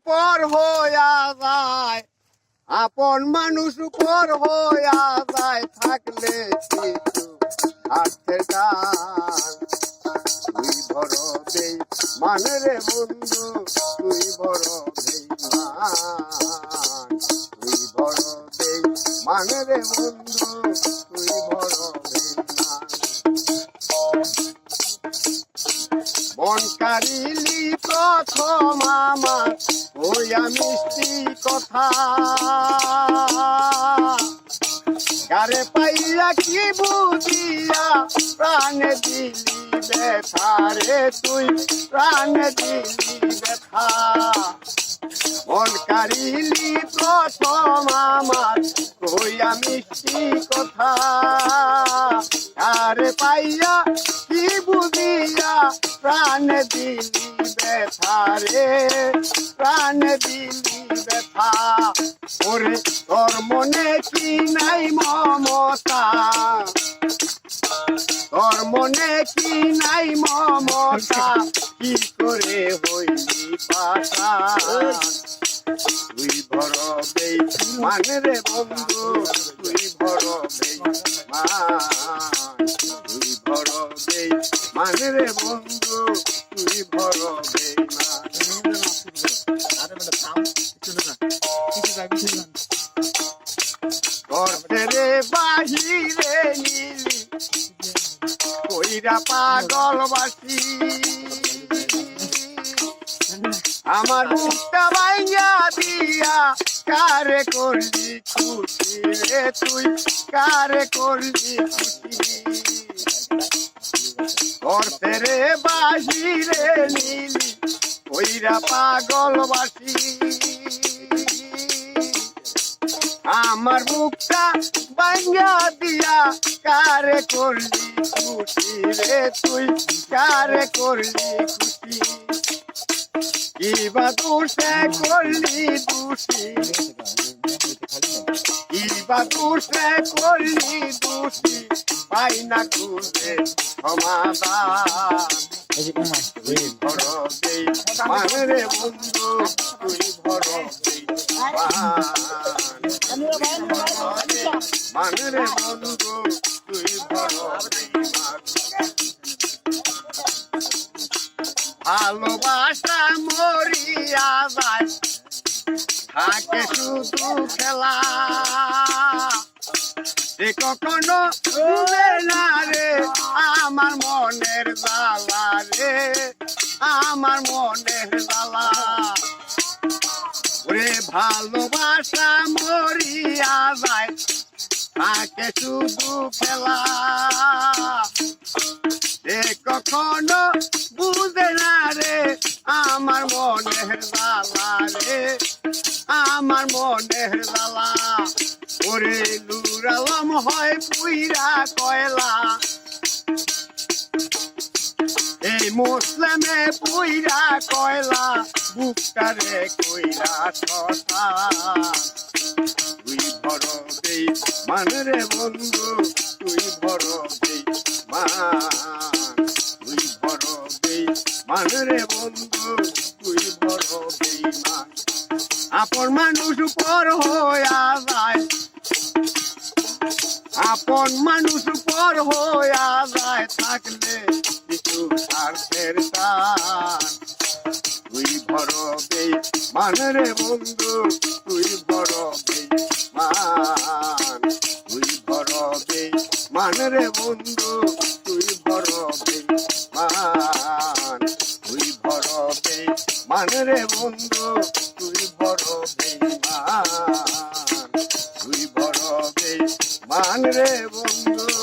পর হইয়া যায়, আপন মানুষ পর হইয়া যায়, থাকলে কিছু স্বার্থের টান। তুই বড় বেঈমান রে বন্ধু, তুই বড় বেঈমান, তুই বড় বেঈমান রে বন্ধু, তুই বড় বেঈমান। মন কারিলি প্রথম আমার ওইয়া মিষ্টি কথা, কারে পাইয়া কি বুঝিয়া প্রাণে দিলি ব্যথা রে, তুই প্রাণে দিলি ব্যথা। মন কারিলি প্রথম আমার কইয়া মিষ্টি কথা, কারে পাইয়া কি বুঝিয়া প্রাণে দিলি ব্যথা রে, প্রাণে দিলি ব্যথা। ওরে তোর মনে কি নাই মমতা, তোর মনে কি নাই মমতা, কি করে হইলি পাশান। তুই বড় বেঈমান রে বন্ধু, তুই বড় বেঈমান, তুই বড় বেঈমান রে বন্ধু, তুই বড় বেঈমান। ঘরে বাহিরে নিলি কইরা পাগলবাসী, আমার মুখটা ভাঙা দিয়া কারে করলি খুশি রে, তুই কারে করলি খুশি। ঘরে বাহিরে নিলি কইরা পাগলবাসী, আমার মুখটা ভাঙা দিয়া কারে করলি খুশি রে, তুই কারে করলি খুশি। কিবা দোষে করলি দোষী, কিবা দোষে করলি দোষী, পাই না খুঁজে সমাধান। তুই বড় বেঈমান রে বন্ধু, তুই বড় বেঈমান রে বন্ধু, তুই বড় বেঈমান। ভালোবাসা মরিয়া যায়, থাকে শুধু খেলা, সে কখনো ভুলে না রে আমার মনের জ্বালা রে, আমার মনের জ্বালা। ওরে ভালোবাসা মরিয়া যায়, থাকে শুধু খেলা, সে কখনো বুঝে না রে আমার মনের জ্বালা রে, আমার মনের জ্বালা। ওরে নূর আলম হয় পুইরা কয়লা, এই মুসলিমে পুইরা কয়লা, বুকটারে কইরা শ্মশান। তুই বড় বেঈমান রে বন্ধু, তুই বড় বেঈমান, তুই বড় বেঈমান রে বন্ধু, তুই বড় বেঈমান। আপন মানুষ পর হইয়া যায়, আপন মানুষ পর হইয়া যায়, থাকলে কিছু স্বার্থের টান। তুই বড় বেঈমান রে বন্ধু, তুই বড় বেঈমান, তুই বড় বেঈমান রে বন্ধু, তুই বড় বেঈমান, তুই বড় বেঈমান রে বন্ধু, তুই বড় বেঈমান, তুই বড় বেঈমান রে বন্ধু।